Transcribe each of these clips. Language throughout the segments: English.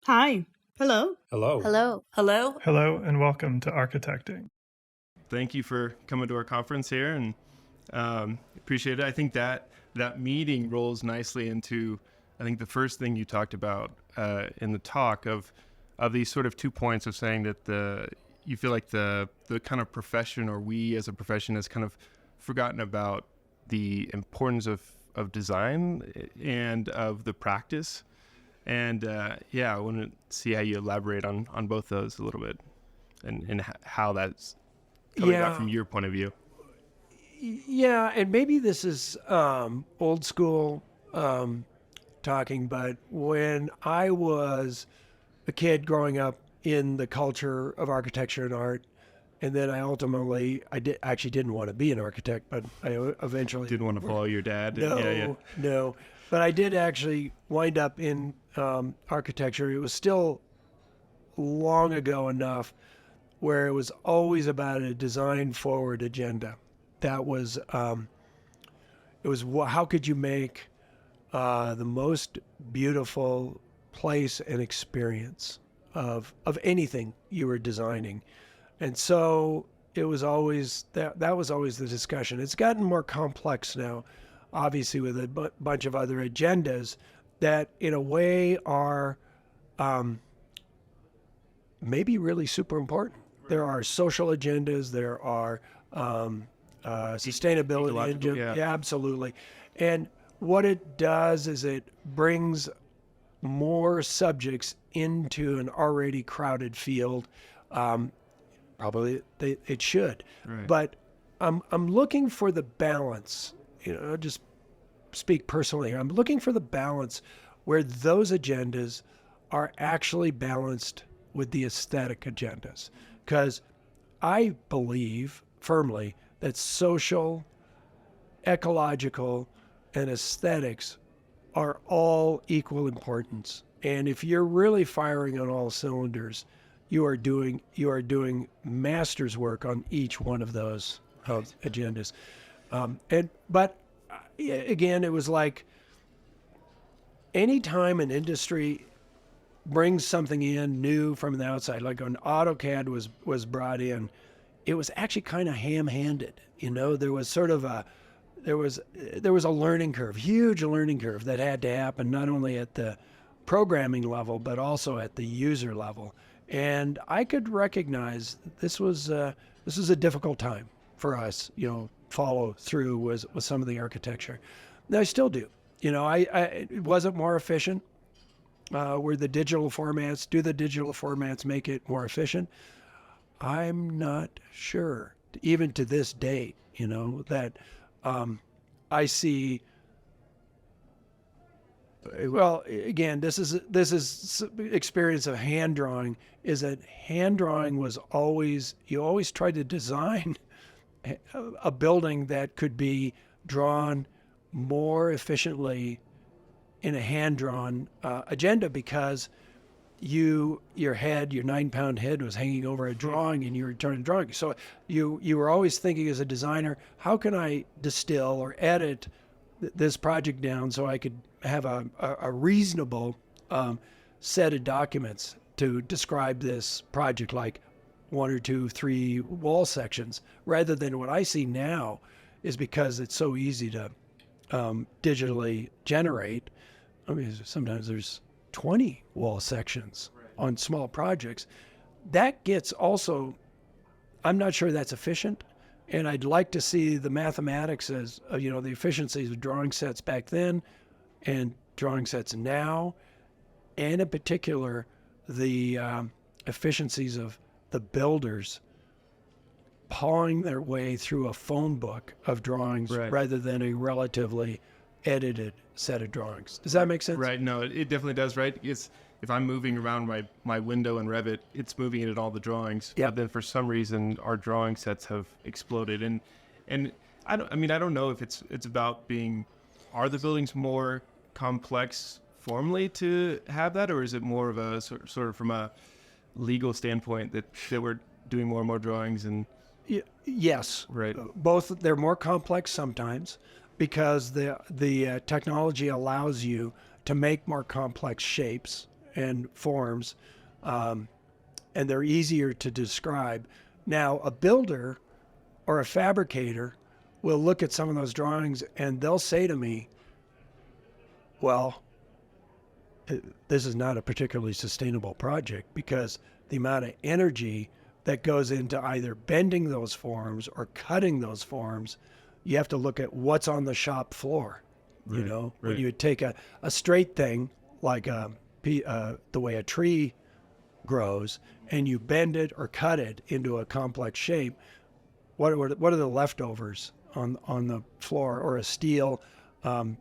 Hi. Hello. Hello. Hello. Hello. Hello and welcome to Architecting. Thank you for coming to our conference here, and appreciate it. I think that meeting rolls nicely into, I think, the first thing you talked about in the talk of these sort of 2 points of saying that you feel like the kind of profession, or we as a profession, has kind of forgotten about the importance of design and of the practice. And I want to see how you elaborate on both those a little bit, and how that's coming about from your point of view. Yeah, and maybe this is old school talking, but when I was a kid growing up in the culture of architecture and art, and then I actually didn't want to be an architect, but I eventually didn't want to follow your dad. No, but I did actually wind up in architecture. It was still long ago enough where it was always about a design forward agenda. That was it was how could you make the most beautiful place and experience of anything you were designing. And so it was always that was always the discussion. It's gotten more complex now, obviously, with a bunch of other agendas that in a way are maybe really super important. There are social agendas, there are sustainability agendas. Yeah, absolutely. And what it does is it brings more subjects into an already crowded field. Probably it should, right. But I'm looking for the balance. Just speak personally. I'm looking for the balance where those agendas are actually balanced with the aesthetic agendas, because I believe firmly that social, ecological, and aesthetics are all equal importance. And if you're really firing on all cylinders, you are doing master's work on each one of those agendas. But again, it was like anytime an industry brings something in new from the outside, like when AutoCAD was brought in, it was actually kind of ham-handed. There was sort of there was a learning curve, huge learning curve that had to happen not only at the programming level but also at the user level. And I could recognize this was a difficult time for us, follow through with some of the architecture. Now I still do. It wasn't more efficient. Were the digital formats make it more efficient? I'm not sure. Even to this date, that I see. Well, again, this is experience of hand drawing. Is that hand drawing was you always tried to design a building that could be drawn more efficiently in a hand-drawn agenda, because your 9-pound head was hanging over a drawing and you were trying to draw. So you were always thinking as a designer, how can I distill or edit this project down so I could have a reasonable set of documents to describe this project, like 1 or 2, 3 wall sections, rather than what I see now is, because it's so easy to digitally generate. I mean, sometimes there's 20 wall sections on small projects. That gets also, I'm not sure that's efficient. And I'd like to see the mathematics as, the efficiencies of drawing sets back then and drawing sets now, and in particular, the efficiencies of the builders pawing their way through a phone book of drawings, right, rather than a relatively edited set of drawings. Does that make sense? Right. No, it definitely does, right? If I'm moving around my window in Revit, it's moving it in all the drawings. Yep. But then for some reason, our drawing sets have exploded. And I don't know if it's about are the buildings more complex formally to have that, or is it more of a sort of from a legal standpoint that we're doing more and more drawings? And yes, right. Both, they're more complex sometimes because the technology allows you to make more complex shapes and forms, and they're easier to describe. Now, a builder or a fabricator will look at some of those drawings and they'll say to me, well, this is not a particularly sustainable project because the amount of energy that goes into either bending those forms or cutting those forms, you have to look at what's on the shop floor. Right, You know, right. when you take a straight thing like the way a tree grows and you bend it or cut it into a complex shape, what are the leftovers on the floor? Or a steel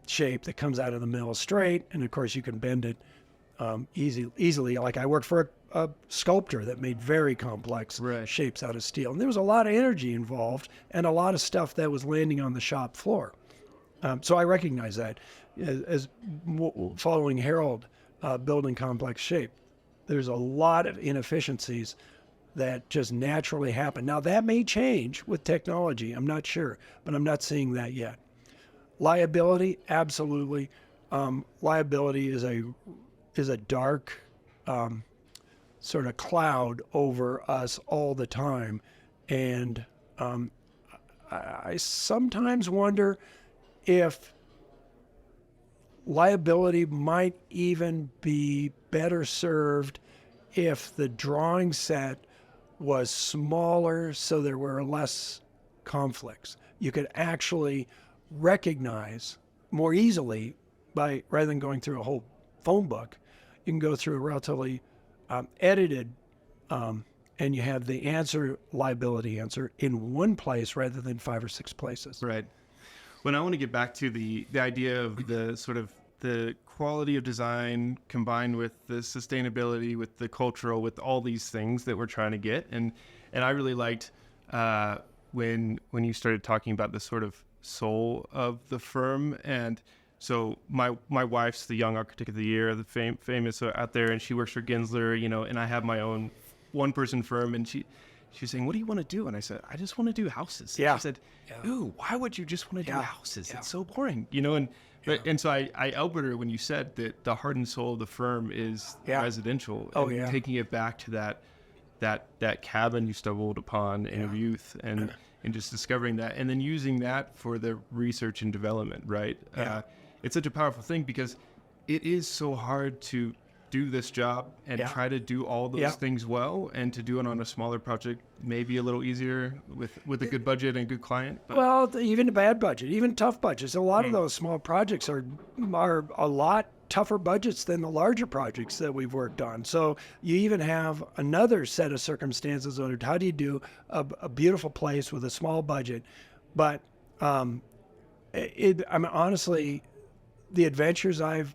shape that comes out of the mill straight, and of course you can bend it easily. Like I worked for a sculptor that made very complex Right. shapes out of steel, and there was a lot of energy involved and a lot of stuff that was landing on the shop floor. So I recognize that as following Harold, building complex shape. There's a lot of inefficiencies that just naturally happen. Now that may change with technology. I'm not sure, but I'm not seeing that yet. Liability, absolutely. Liability is a dark sort of cloud over us all the time, and I sometimes wonder if liability might even be better served if the drawing set was smaller so there were less conflicts. You could actually recognize more easily rather than going through a whole phone book, you can go through a relatively edited and you have the liability answer in one place rather than 5 or 6 places. Right. When I want to get back to the idea of the sort of the quality of design combined with the sustainability, with the cultural, with all these things that we're trying to get, and I really liked when you started talking about the sort of soul of the firm. And so my wife's the Young Architect of the Year, the famous out there, and she works for Gensler, you know, and I have my own one-person firm, and she was saying, what do you want to do? And I said, I just want to do houses. Yeah. She said, ooh, why would you just want to do houses? Yeah. It's so boring, you know? And so I elbowed her when you said that the heart and soul of the firm is residential. Oh, and yeah. taking it back to that cabin you stumbled upon in your youth, and just discovering that, and then using that for the research and development, right? Yeah. It's such a powerful thing because it is so hard to do this job and try to do all those things well, and to do it on a smaller project maybe a little easier with a good budget and a good client. But Well, even a bad budget, even tough budgets. A lot of those small projects are a lot tougher budgets than the larger projects that we've worked on. So you even have another set of circumstances on how do you do a beautiful place with a small budget. But I mean, honestly, the adventures I've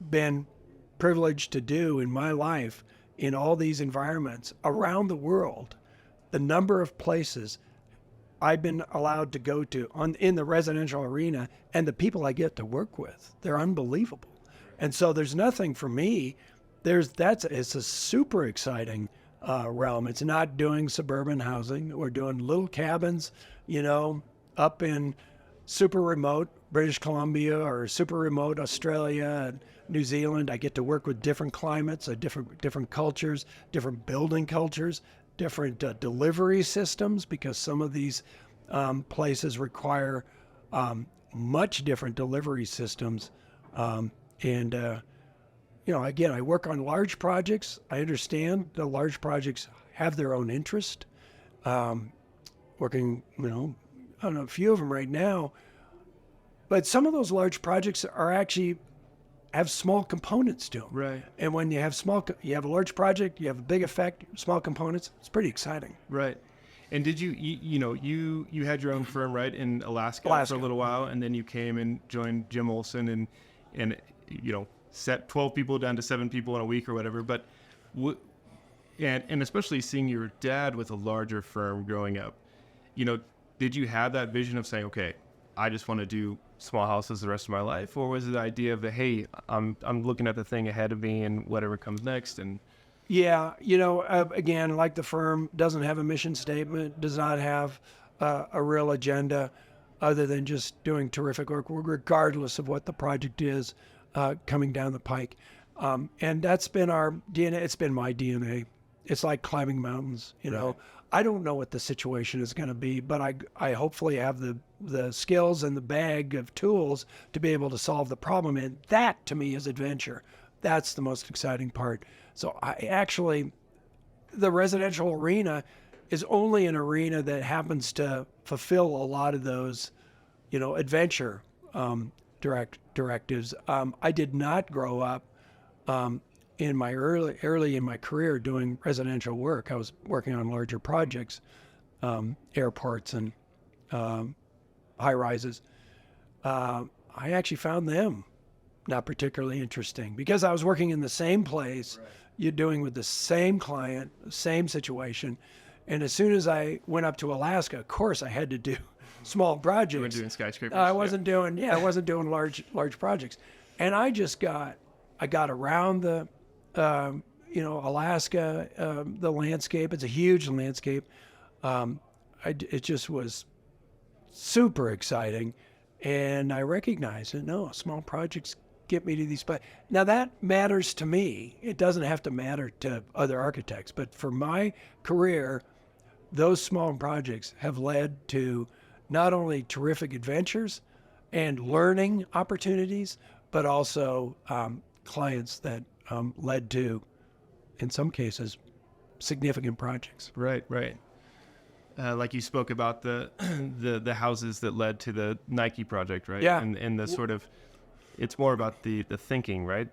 been privileged to do in my life in all these environments around the world, the number of places I've been allowed to go to in the residential arena, and the people I get to work with, they're unbelievable. And so there's nothing for me. It's a super exciting realm. It's not doing suburban housing. We're doing little cabins, you know, up in super remote British Columbia or super remote Australia and New Zealand. I get to work with different climates, different cultures, different building cultures, different delivery systems, because some of these places require much different delivery systems. And you know, again, I work on large projects. I understand the large projects have their own interest. Working, you know, on a few of them right now. But some of those large projects are actually have small components to them. Right. And when you have a large project, you have a big effect, small components. It's pretty exciting. Right. And did you had your own firm, right, in Alaska for a little while, and then you came and joined Jim Olson and you know, set 12 people down to 7 people in a week or whatever. But and especially seeing your dad with a larger firm growing up, you know, did you have that vision of saying, okay, I just want to do small houses the rest of my life? Or was it the idea of hey, I'm looking at the thing ahead of me and whatever comes next? And yeah, you know, again, like the firm, doesn't have a mission statement, does not have a real agenda other than just doing terrific work, regardless of what the project is coming down the pike. And that's been our DNA. It's been my DNA. It's like climbing mountains, you know. I don't know what the situation is going to be, but I hopefully have the skills and the bag of tools to be able to solve the problem. And that, to me, is adventure. That's the most exciting part. So the residential arena is only an arena that happens to fulfill a lot of those, you know, adventure directives. I did not grow up in my early in my career doing residential work. I was working on larger projects, airports and high rises. I actually found them not particularly interesting because I was working in the same place, you're doing with the same client, same situation. And as soon as I went up to Alaska, of course I had to do small projects. You were doing skyscrapers. I wasn't doing large projects. And I got around the Alaska, the landscape. It's a huge landscape. It just was super exciting. And I recognized that, no, small projects get me to these places. Now that matters to me. It doesn't have to matter to other architects. But for my career, those small projects have led to not only terrific adventures and learning opportunities, but also clients that led to, in some cases, significant projects. Right. Like you spoke about the houses that led to the Nike project, right? Yeah. And the sort of, it's more about the thinking, right?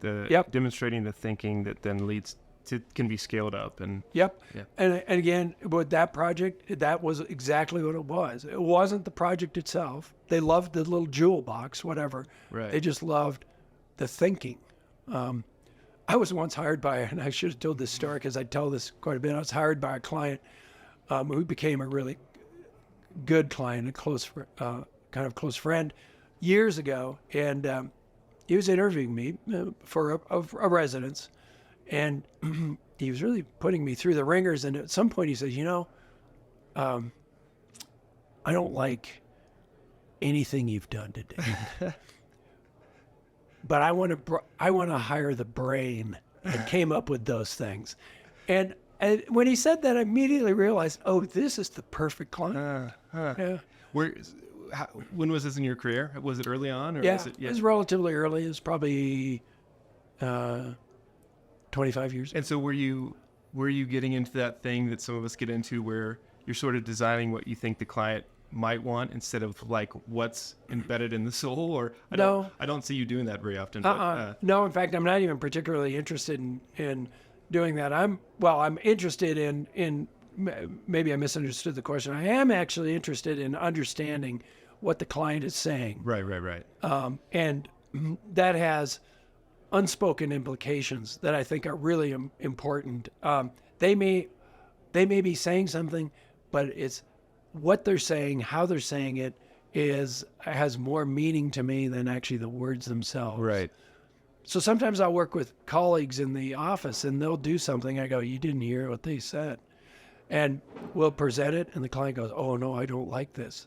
Demonstrating the thinking that then leads to, can be scaled up. And Yep. Yeah. And again, with that project, that was exactly what it was. It wasn't the project itself. They loved the little jewel box, whatever. Right. They just loved the thinking. I was once hired by, and I should have told this story because I tell this quite a bit. I was hired by a client who became a really good client, a close, kind of close friend, years ago, and he was interviewing me for a residence, and he was really putting me through the ringers. And at some point, he says, I don't like anything you've done today. But I want to hire the brain that came up with those things. And when he said that, I immediately realized, oh, this is the perfect client. Yeah. When was this in your career? Was it early on? Or Yeah, was it was relatively early. It was probably 25 years ago. And so were you getting into that thing that some of us get into where you're sort of designing what you think the client might want instead of like what's embedded in the soul? Or I don't see you doing that very often. No, in fact, I'm not even particularly interested in doing that. I'm interested in maybe I misunderstood the question. I am actually interested in understanding what the client is saying. Right. And that has unspoken implications that I think are really important. They may be saying something, but it's what they're saying, how they're saying it has more meaning to me than actually the words themselves. Right. So sometimes I'll work with colleagues in the office and they'll do something. I go, you didn't hear what they said. And we'll present it and the client goes, oh no, I don't like this.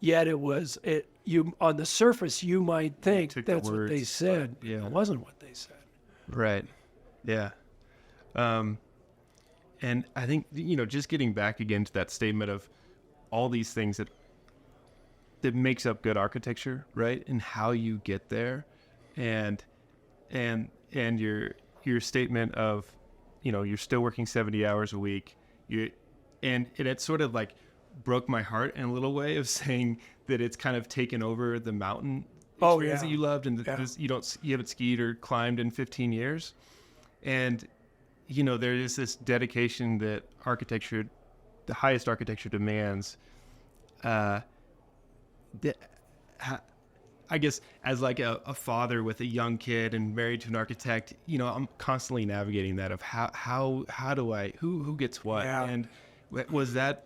Yet you on the surface, you might think that's what they said. Yeah. It wasn't what they said. Right. Yeah. And I think, just getting back again to that statement of all these things that makes up good architecture, right? And how you get there, and your statement of, you're still working 70 hours a week. And it sort of like broke my heart in a little way of saying that it's kind of taken over the mountain experience that you loved, and you haven't skied or climbed in 15 years. And, there is this dedication that architecture, the highest architecture demands. I guess as like a father with a young kid and married to an architect, I'm constantly navigating that of how do I, who gets what? Yeah. And was that,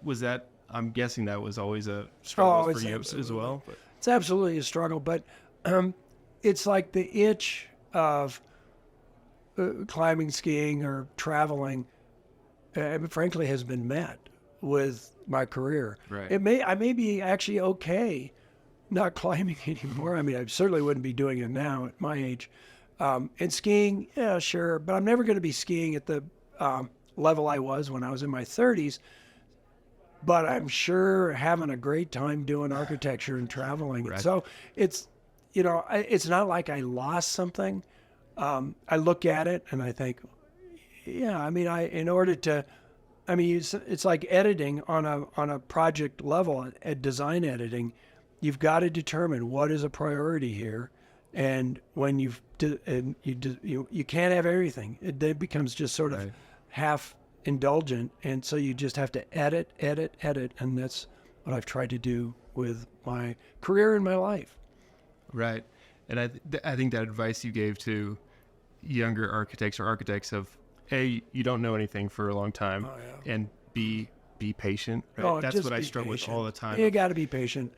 I'm guessing that was always a struggle for you as well. But. It's absolutely a struggle, but it's like the itch of climbing, skiing, or traveling, frankly, has been met with my career. Right. I may be actually okay not climbing anymore. I mean, I certainly wouldn't be doing it now at my age. And skiing, yeah, sure, but I'm never going to be skiing at the level I was when I was in my 30s. But I'm sure having a great time doing architecture and traveling. Right. So it's, it's not like I lost something. I look at it and I think, yeah, I mean, it's like editing on a project level at design editing. You've got to determine what is a priority here, and when you can't have everything. It becomes just sort of Right. half indulgent, and so you just have to edit, and that's what I've tried to do with my career and my life. Right. And I think that advice you gave to younger architects or architects of, A, you don't know anything for a long time, and B, be patient. Right? Oh, That's just what I be struggle with patient. all the time. You got to be patient.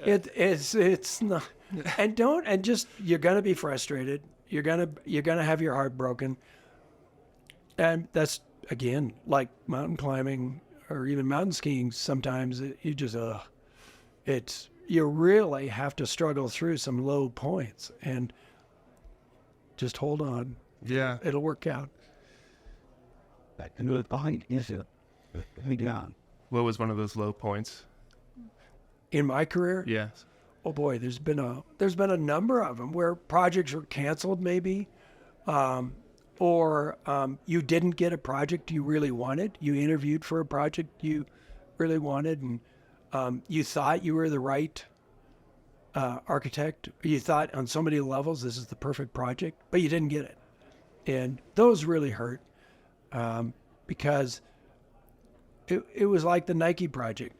It's not, and just you're gonna be frustrated. You're gonna have your heart broken, and that's again like mountain climbing or even mountain skiing. Sometimes you really have to struggle through some low points and just hold on. Yeah. It'll work out. What was one of those low points? In my career, Yes. oh boy, there's been a number of them where projects were canceled, maybe, or you didn't get a project you really wanted. You interviewed for a project you really wanted, and you thought you were the right architect. You thought on so many levels this is the perfect project, but you didn't get it, and those really hurt because it was like the Nike project.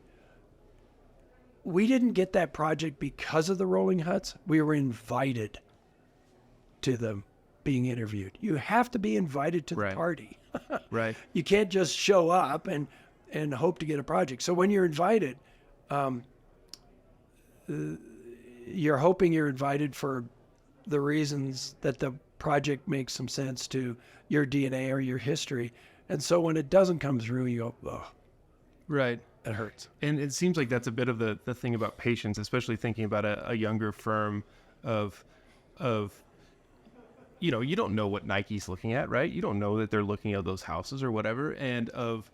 We didn't get that project because of the rolling huts. We were invited to them being interviewed. You have to be invited to the Right. party. Right. You can't just show up and hope to get a project. So when you're invited, you're hoping you're invited for the reasons that the project makes some sense to your DNA or your history. And so when it doesn't come through, you go, oh, Right. that hurts. And it seems like that's a bit of the thing about patience, especially thinking about a younger firm of, you don't know what Nike's looking at, right? You don't know that they're looking at those houses or whatever. And of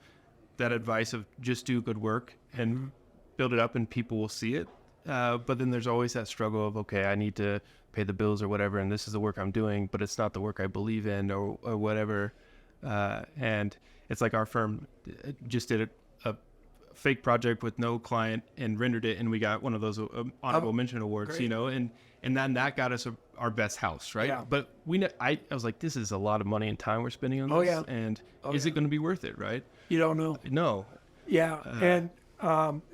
that advice of just do good work and build it up and people will see it. But then there's always that struggle of, okay, I need to pay the bills or whatever, and this is the work I'm doing, but it's not the work I believe in or whatever. And it's like our firm just did a fake project with no client and rendered it, and we got one of those honorable mention awards, great. and then that got us our best house, right? Yeah. But I was like, this is a lot of money and time we're spending on this, Oh, yeah. and Oh, is yeah. it going to be worth it, right? You don't know. No. Yeah, and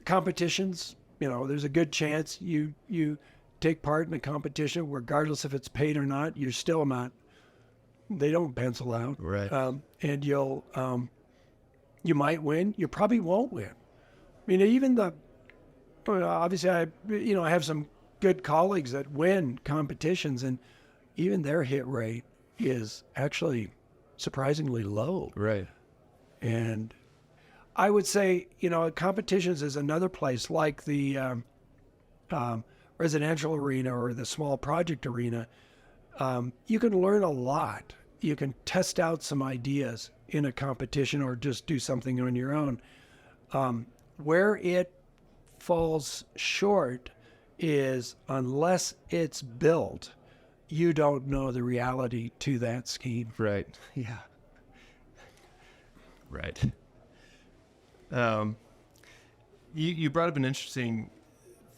competitions, there's a good chance you take part in a competition, regardless if it's paid or not. You're still not. They don't pencil out, Right. and you might win. You probably won't win. I mean, even obviously, I have some good colleagues that win competitions, and even their hit rate is actually surprisingly low. Right. And I would say, competitions is another place like the residential arena or the small project arena. You can learn a lot. You can test out some ideas in a competition or just do something on your own. Where it falls short is unless it's built, you don't know the reality to that scheme. Right. Yeah. Right. You brought up an interesting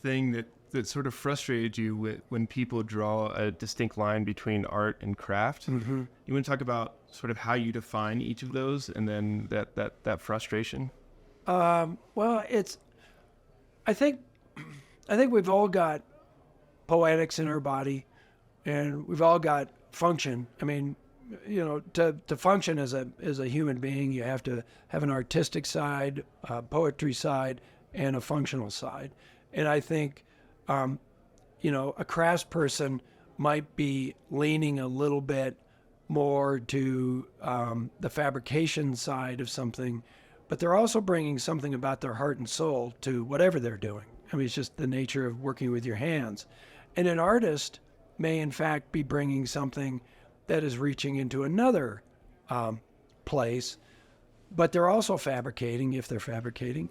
thing that sort of frustrated you when people draw a distinct line between art and craft. Mm-hmm. You want to talk about sort of how you define each of those, and then that frustration? Well, I think we've all got poetics in our body, and we've all got function. I mean, to function as a human being, you have to have an artistic side, a poetry side, and a functional side. And I think, a craftsperson might be leaning a little bit more to the fabrication side of something, but they're also bringing something about their heart and soul to whatever they're doing. I mean, it's just the nature of working with your hands. And an artist may, in fact, be bringing something that is reaching into another place, but they're also fabricating if they're fabricating,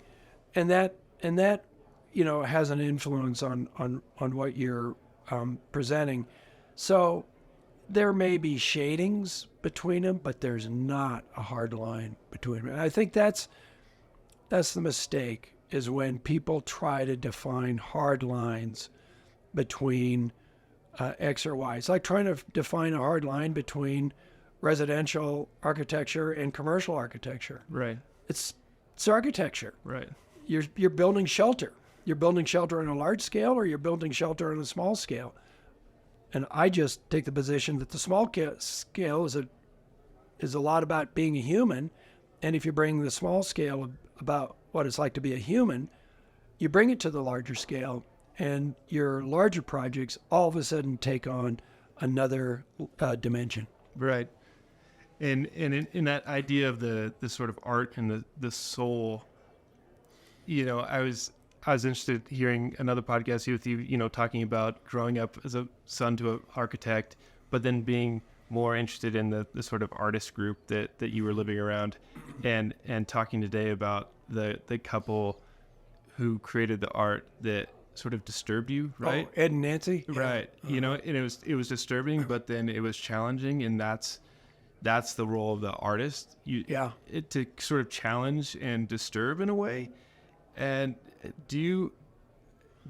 and that has an influence on what you're presenting. So there may be shadings between them, but there's not a hard line between them. And I think that's the mistake, is when people try to define hard lines between X or Y. It's like trying to define a hard line between residential architecture and commercial architecture. Right. It's architecture. Right. You're building shelter. You're building shelter on a large scale, or you're building shelter on a small scale. And I just take the position that the small scale is a lot about being a human. And if you bring the small scale about what it's like to be a human, you bring it to the larger scale, and your larger projects all of a sudden take on another dimension. Right. And in that idea of the sort of art and the soul, I was interested in hearing another podcast with you, talking about growing up as a son to an architect, but then being more interested in the sort of artist group that you were living around, and talking today about the couple who created the art that sort of disturbed you, right? Oh, Ed and Nancy? Right. Yeah. And it was disturbing, but then it was challenging, and that's the role of the artist. To sort of challenge and disturb in a way. And do you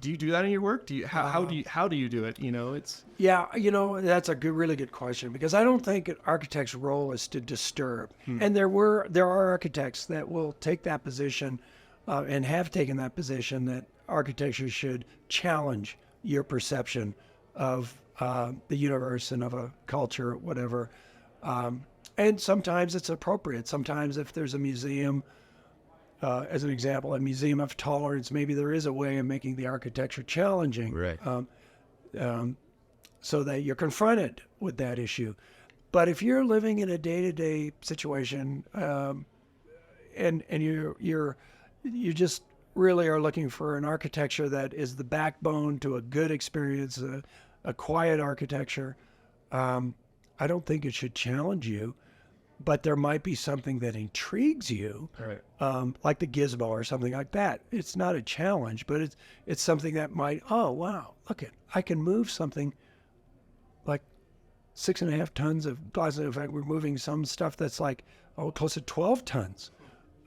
do that in your work? How do you do it? It's that's a really good question, because I don't think an architect's role is to disturb. And there are architects that will take that position, and have taken that position, that architecture should challenge your perception of the universe and of a culture, or whatever. And sometimes it's appropriate. Sometimes if there's a museum, as an example, a museum of tolerance, maybe there is a way of making the architecture challenging, right. So that you're confronted with that issue. But if you're living in a day-to-day situation, and you just really are looking for an architecture that is the backbone to a good experience, a quiet architecture, I don't think it should challenge you. But there might be something that intrigues you, right. Like the gizmo or something like that. It's not a challenge, but it's something that might, oh, wow, I can move something like 6.5 tons of glass. In fact, we're moving some stuff that's like, close to 12 tons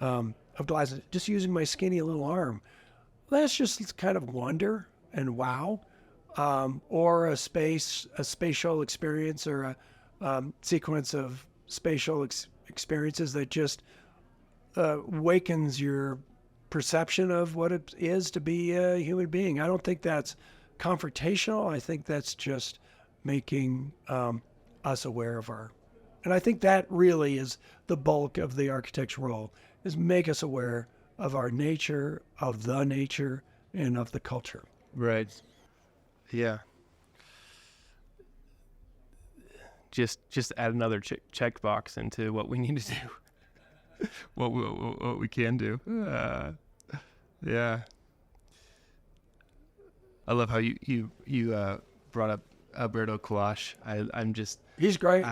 of glass, just using my skinny little arm. That's just kind of wonder and wow, or a spatial experience, or a sequence of spatial experiences that just wakens your perception of what it is to be a human being. I don't think that's confrontational. I think that's just making us aware of and I think that really is the bulk of the architect's role, is make us aware of our nature, of the nature, and of the culture. Right. Yeah. Just add another checkbox into what we need to do, what we can do. Yeah. I love how you brought up Alberto Kalash. He's great.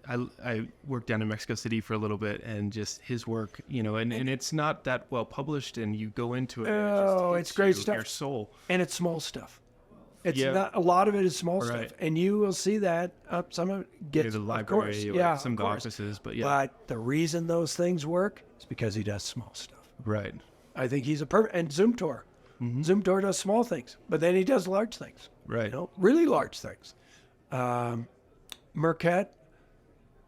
I worked down in Mexico City for a little bit, and just his work, and it's not that well published, and you go into it. Oh, it's great stuff. Your soul. And it's small stuff. It's not a lot of it is small stuff, and you will see that some of it gets the library, or some of the course. offices, but But the reason those things work is because he does small stuff. Right. I think he's a perfect, and Zumthor. Zumthor does small things, but then he does large things. Right. Really large things. Marquette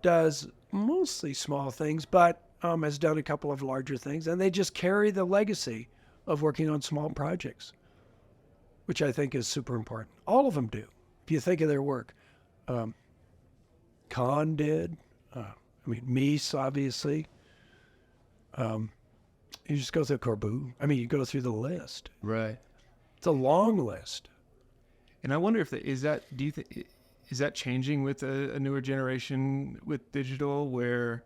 does mostly small things, but has done a couple of larger things, and they just carry the legacy of working on small projects, which I think is super important. All of them do, if you think of their work. Kahn did. Mies, obviously. You just go through Corbu. You go through the list. Right. It's a long list. And I wonder if is that changing with a newer generation with digital, where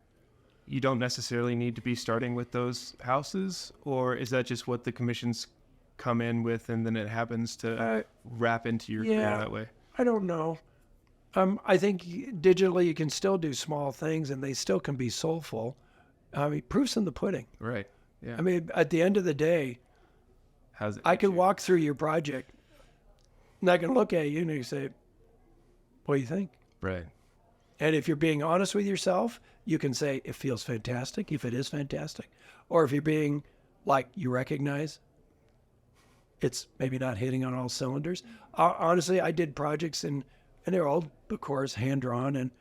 you don't necessarily need to be starting with those houses, or is that just what the commissions come in with, and then it happens to wrap into your career that way? I don't know. I think digitally you can still do small things and they still can be soulful. I mean, proof's in the pudding. Right. Yeah. I mean, at the end of the day, How's it? I can walk through your project and I can look at you and you say, what do you think? Right. And if you're being honest with yourself, you can say it feels fantastic if it is fantastic. Or if you're being like you recognize it's maybe not hitting on all cylinders. Honestly, I did projects and they're all, of course, hand-drawn and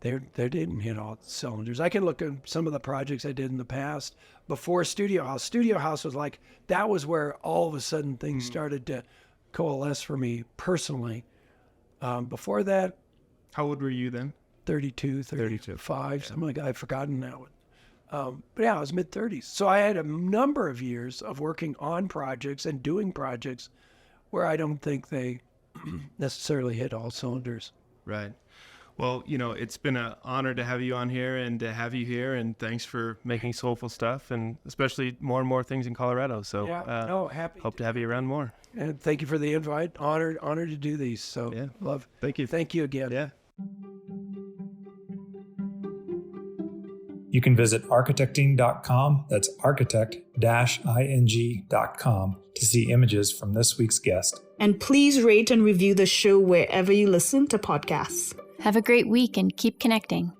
they didn't hit all cylinders. I can look at some of the projects I did in the past before Studio House. Studio House was like, that was where all of a sudden things started to coalesce for me personally. Before that, How old were you then? 32, 35, something like that. I've forgotten now. But yeah, I was mid-30s. So I had a number of years of working on projects and doing projects where I don't think they necessarily hit all cylinders. Right. Well, it's been an honor to have you on here and to have you here. And thanks for making soulful stuff and especially more and more things in Colorado. So happy. hope to have you around more. And thank you for the invite. Honored to do these. So Yeah. love. Thank you. Thank you again. Yeah. You can visit architecting.com, that's architect-ing.com, to see images from this week's guest. And please rate and review the show wherever you listen to podcasts. Have a great week and keep connecting.